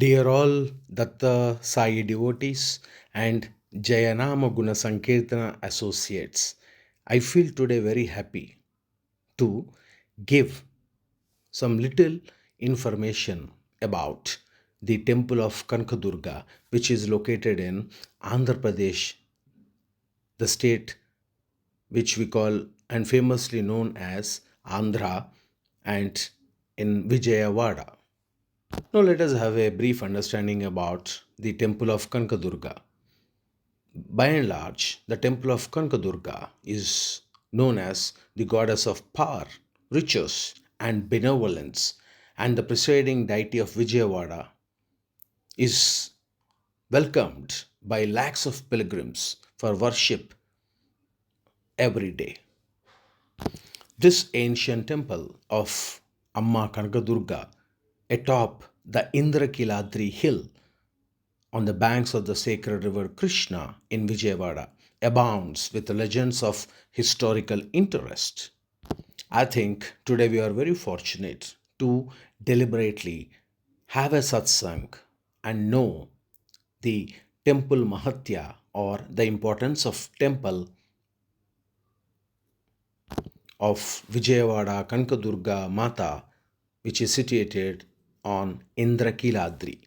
Dear all Datta Sai devotees and Jayanama Guna Sankirtana associates, I feel today very happy to give some little information about the temple of Kanakadurga, which is located in Andhra Pradesh, the state which we call and famously known as Andhra, and in Vijayawada. Now, let us have a brief understanding about the temple of Kanakadurga. By and large, the temple of Kanakadurga is known as the goddess of power, riches, and benevolence, and the presiding deity of Vijayawada is welcomed by lakhs of pilgrims for worship every day. This ancient temple of Amma Kanakadurga atop the Indrakeeladri hill on the banks of the sacred river Krishna in Vijayawada abounds with legends of historical interest. I think today we are very fortunate to deliberately have a satsang and know the temple mahatya or the importance of temple of Vijayawada Kanakadurga Matha, which is situated on Indrakeeladri.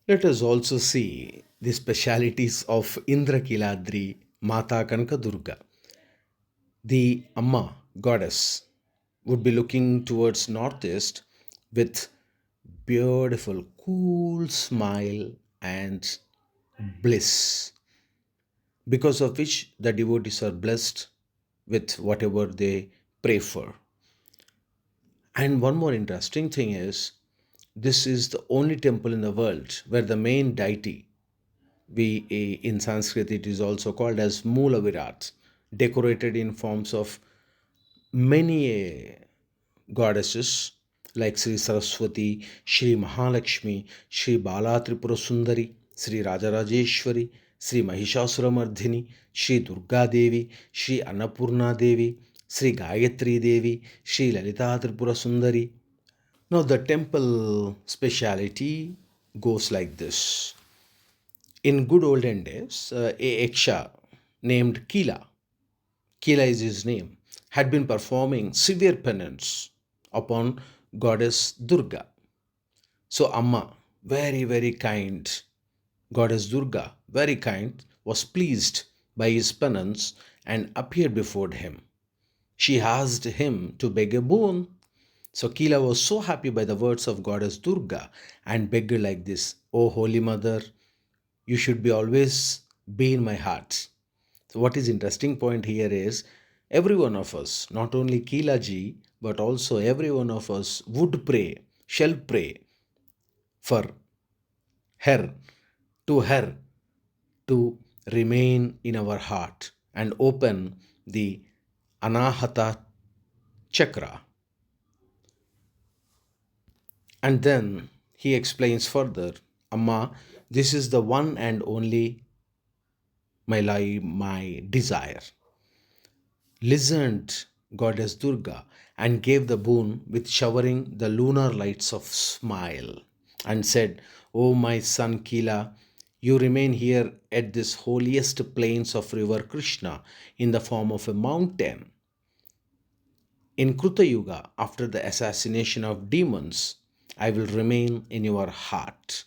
Let us also see the specialities of Indrakeeladri Mata Kanakadurga. The Amma goddess would be looking towards northeast with beautiful cool smile and bliss, because of which the devotees are blessed with whatever they pray for. And one more interesting thing is this is the only temple in the world where the main deity, in Sanskrit it is also called as Moola Virat, decorated in forms of many goddesses like Sri Saraswati, Sri Mahalakshmi, Sri Bala Tripura Sundari, Sri Rajarajeshwari, Sri Mahishasura Mardhini, Sri Durga Devi, Sri Annapurna Devi, Sri Gayatri Devi, Sri Lalita Tripura Sundari. Now, the temple speciality goes like this. In good olden days, a Yaksha named Kila is his name, had been performing severe penance upon goddess Durga. So, Amma, very kind, goddess Durga, very kind, was pleased by his penance and appeared before him. She asked him to beg a boon. So Kila was so happy by the words of goddess Durga and begged like this: "O Holy Mother, you should be always be in my heart." So what is interesting point here is every one of us, not only Kila ji, but also every one of us would pray, shall pray for her, her to remain in our heart and open the Anahata chakra. And then he explains further, Amma, this is the one and only my desire. Listened Goddess Durga and gave the boon with showering the lunar lights of smile and said, O my son Kila, you remain here at this holiest plains of river Krishna in the form of a mountain. In Kruta Yuga, after the assassination of demons, I will remain in your heart.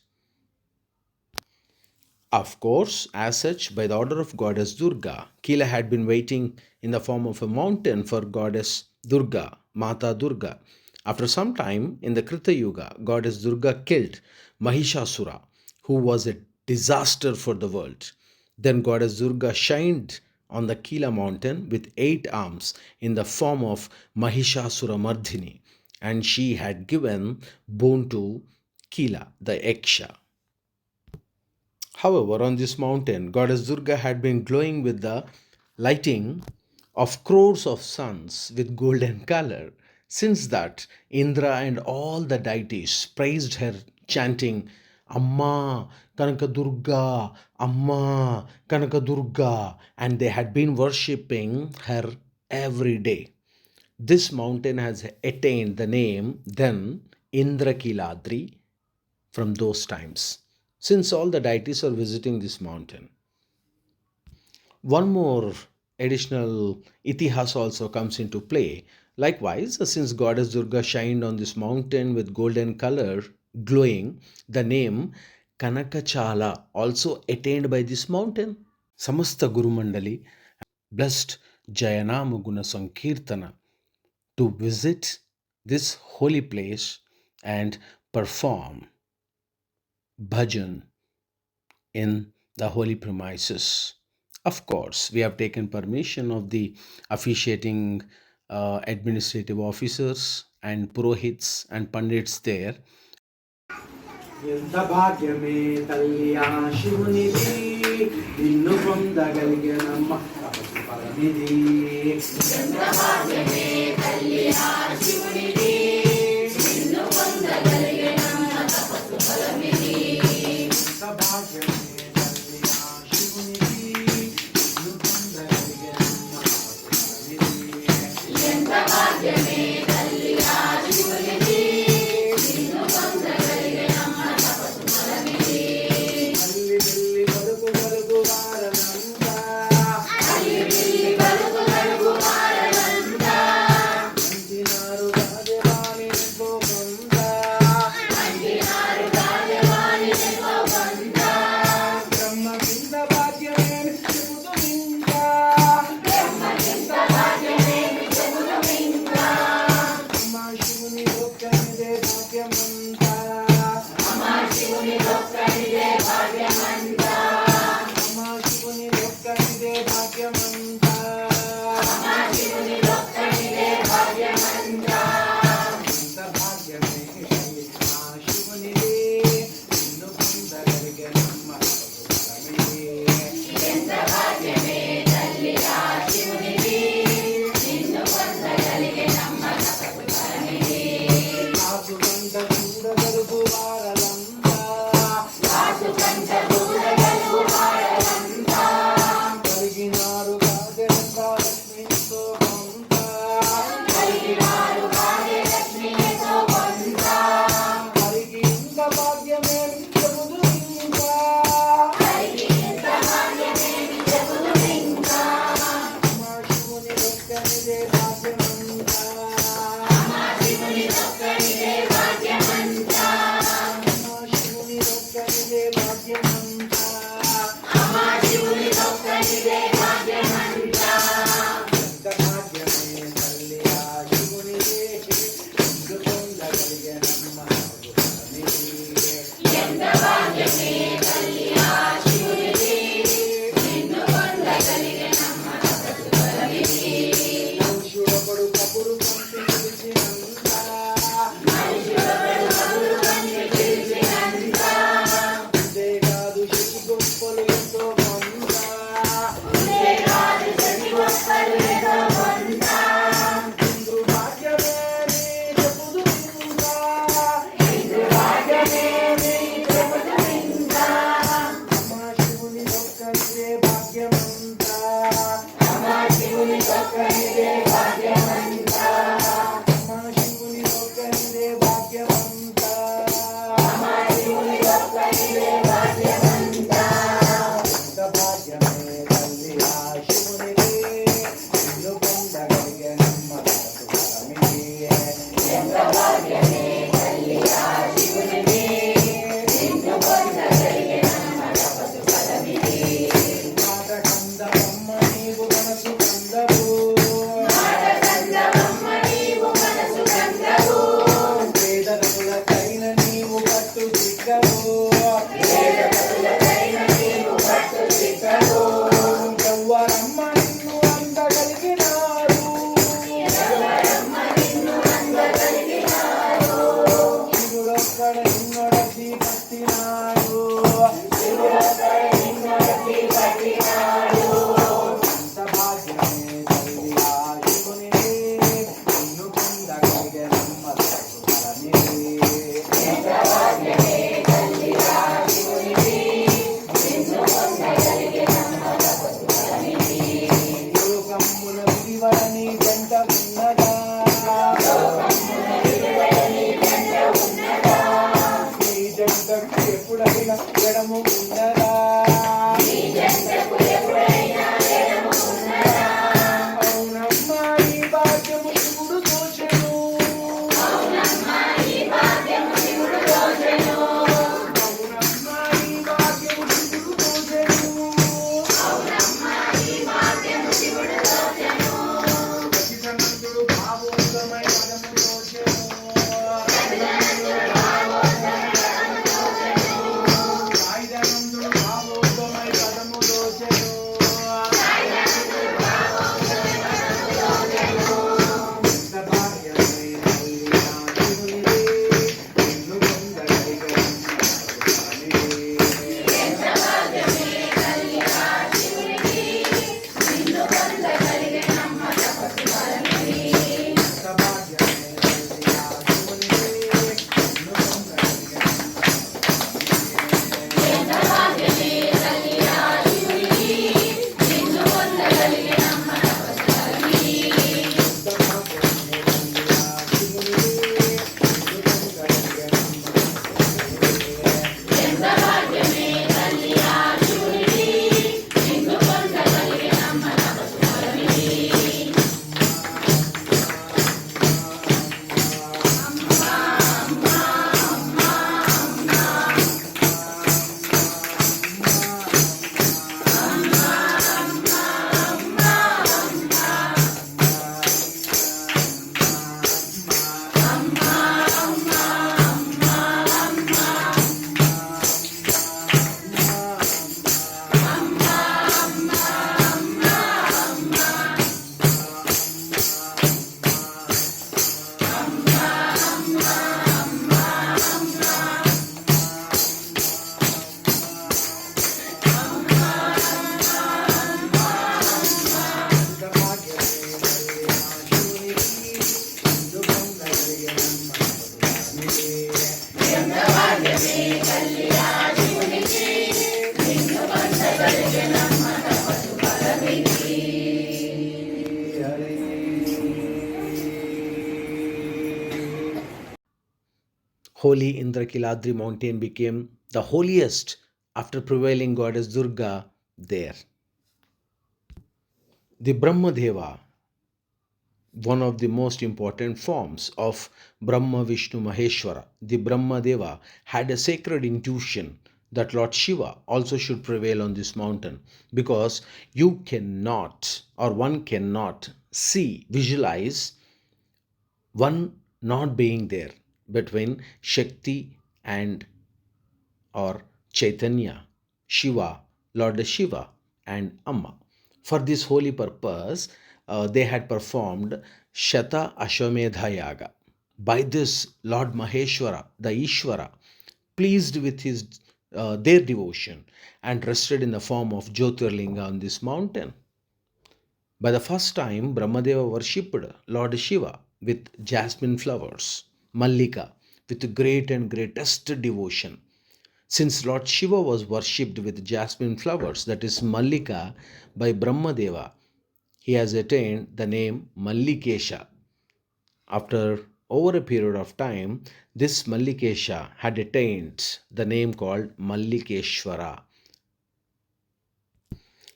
Of course, as such, by the order of goddess Durga, Kila had been waiting in the form of a mountain for goddess Durga, Mata Durga. After some time in the Krita Yuga, goddess Durga killed Mahishasura, who was a disaster for the world. Then goddess Durga shined on the Kila mountain with 8 arms in the form of Mahishasura Mardhini, and she had given boon to Kila, the Yaksha. However, on this mountain, goddess Durga had been glowing with the lighting of crores of suns with golden color. Since that, Indra and all the deities praised her, chanting, Amma Kanakadurga, Amma Kanakadurga, and they had been worshipping her every day. This mountain has attained the name then Indrakeeladri, from those times, since all the deities are visiting this mountain. One more additional itihas also comes into play. Likewise, since goddess Durga shined on this mountain with golden color glowing, the name Kanakachala also attained by this mountain. Samasta Guru Mandali blessed Jayanama Guna Sankirtana to visit this holy place and perform bhajan in the holy premises. Of course, we have taken permission of the officiating administrative officers and purohits and pandits there. ఎంత భాగ్యమే తల్లి ఆ శివునిది నిన్ను పొందగలిగినమ్మ తపస్సు ఫలమిది ఎంత భాగ్యమే తల్లి ఆ శివునిది నిన్ను పొందగలిగినమ్మ తపస్సు ఫలమిది ఎంత భాగ్యమే తల్లి ఆ శివునిది నిన్ను పొందగలిగినమ్మ తపస్సు ఫలమిది ఎంత భాగ్యమే తల్లి ఆ శివునిది ఎప్పుడైనా ఎడము ఉండదా అవునమ్మా ఈ భాగ్యము శివుడు దోచెను అవునమ్మా ఈ భాగ్యము శివుడు దోచెను సచిదానందుడు భావోద్గమై పదము దోచెను సాయిదానందుడు భావోద్గమై పదము దోచెను Holy Indrakeeladri mountain became the holiest after prevailing goddess Durga there. The Brahmadeva, one of the most important forms of Brahma Vishnu Maheshwara, the Brahmadeva had a sacred intuition that Lord Shiva also should prevail on this mountain because you cannot or one cannot see, visualize one not being there between Shakti and or Chaitanya, Shiva, Lord Shiva, and Amma. For this holy purpose, they had performed Shata Ashwamedha Yaga. By this, Lord Maheshwara, the Ishvara, pleased with their devotion and rested in the form of Jyotirlinga on this mountain. By the first time, Brahmadeva worshipped Lord Shiva with jasmine flowers, Mallika, with great and greatest devotion. Since Lord Shiva was worshipped with jasmine flowers, that is Mallika, by Brahmadeva, he has attained the name Mallikesha. After over a period of time, this Mallikesha had attained the name called Mallikeshwara.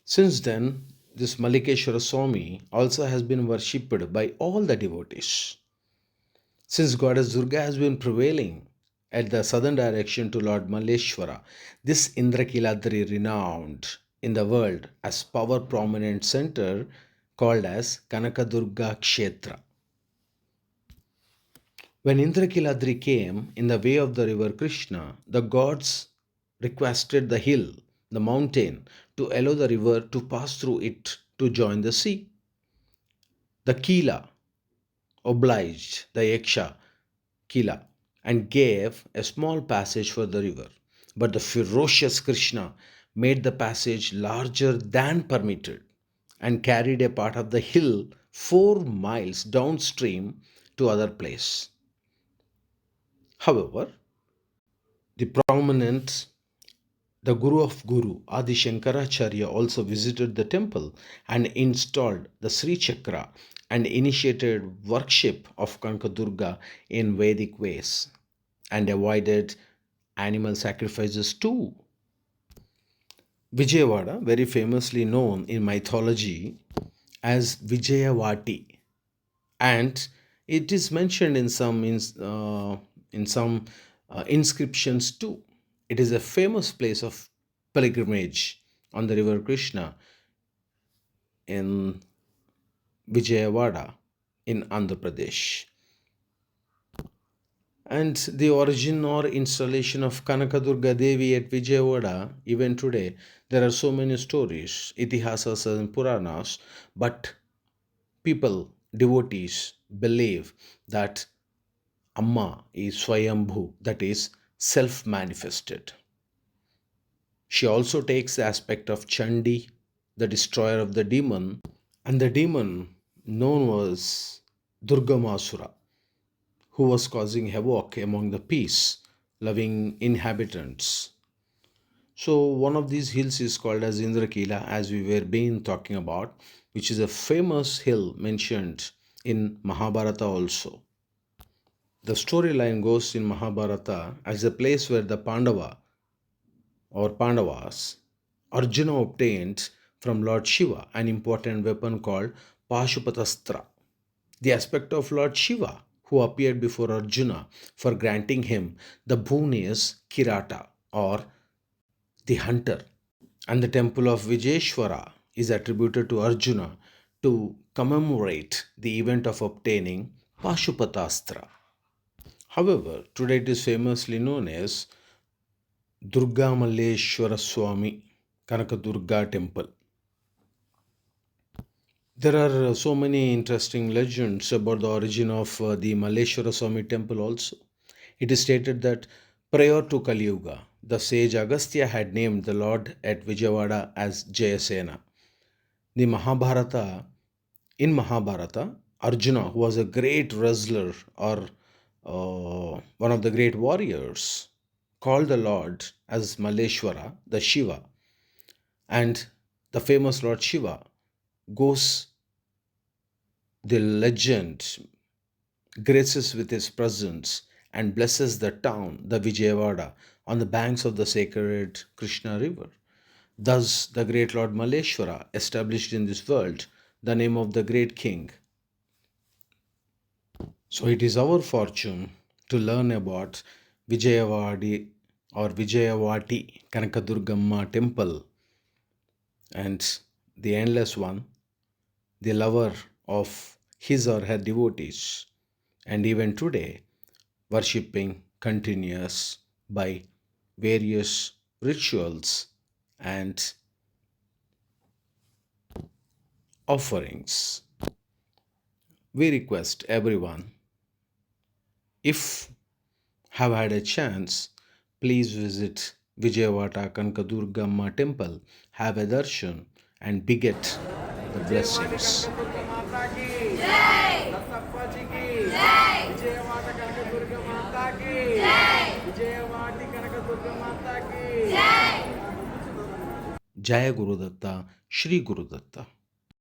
Since then, this Mallikeshwara Swami also has been worshipped by all the devotees. Since Goddess Durga has been prevailing at the southern direction to Lord Malleshwara, this Indrakeeladri renowned in the world as power prominent center called as Kanaka Durga Kshetra. When Indrakeeladri came in the way of the river Krishna, the gods requested the hill, the mountain, to allow the river to pass through it to join the sea. The Kila obliged the Yaksha Kila and gave a small passage for the river. But the ferocious Krishna made the passage larger than permitted and carried a part of the hill 4 miles downstream to other place. However, the prominent, the Guru of Guru, Adi Shankaracharya, also visited the temple and installed the Sri Chakra and initiated worship of Kanakadurga in Vedic ways and avoided animal sacrifices too. Vijayawada, very famously known in mythology as Vijayawati, and it is mentioned in some inscriptions too. It is a famous place of pilgrimage on the river Krishna in Vijayawada in Andhra Pradesh. And the origin or installation of Kanakadurga Devi at Vijayawada, even today, there are so many stories, itihasas and Puranas, but people, devotees, believe that Amma is Swayambhu, that is, self manifested. She also takes the aspect of Chandi, the destroyer of the demon, and the demon known as Durgamasura, who was causing havoc among the peace loving inhabitants. So, one of these hills is called as Indrakeela, as we were been talking about, which is a famous hill mentioned in Mahabharata also. The storyline goes in Mahabharata as a place where the Pandavas, Arjuna obtained from Lord Shiva an important weapon called Pashupatastra. The aspect of Lord Shiva, who appeared before Arjuna for granting him the boon is Kirata or the hunter, and the temple of Vijayeshwara is attributed to Arjuna to commemorate the event of obtaining Pashupatastra. However, today it is famously known as Durga Malleswara Swami Kanaka Durga temple. There are so many interesting legends about the origin of the Malleshwara Swami temple also. It is stated that prior to Kali Yuga, the sage Agastya had named the Lord at Vijayawada as Jayasena. The Mahabharata, in Mahabharata, Arjuna, who was a great wrestler or one of the great warriors, called the Lord as Malleshwara, the Shiva, and the famous Lord Shiva goes, the legend graces with his presence and blesses the town, the Vijayawada, on the banks of the sacred Krishna river. Thus, the great Lord Malleshwara established in this world the name of the great king. So, it is our fortune to learn about Vijayawadi or Vijayawati Kanakadurgamma temple and the endless one, the lover of his or her devotees, and even today, worshipping continues by various rituals and offerings. We request everyone, if have had a chance, please visit Vijayawada Kanakadurgamma temple, have a darshan, and beget the blessings. Jaya Gurudatta, Shri Gurudatta.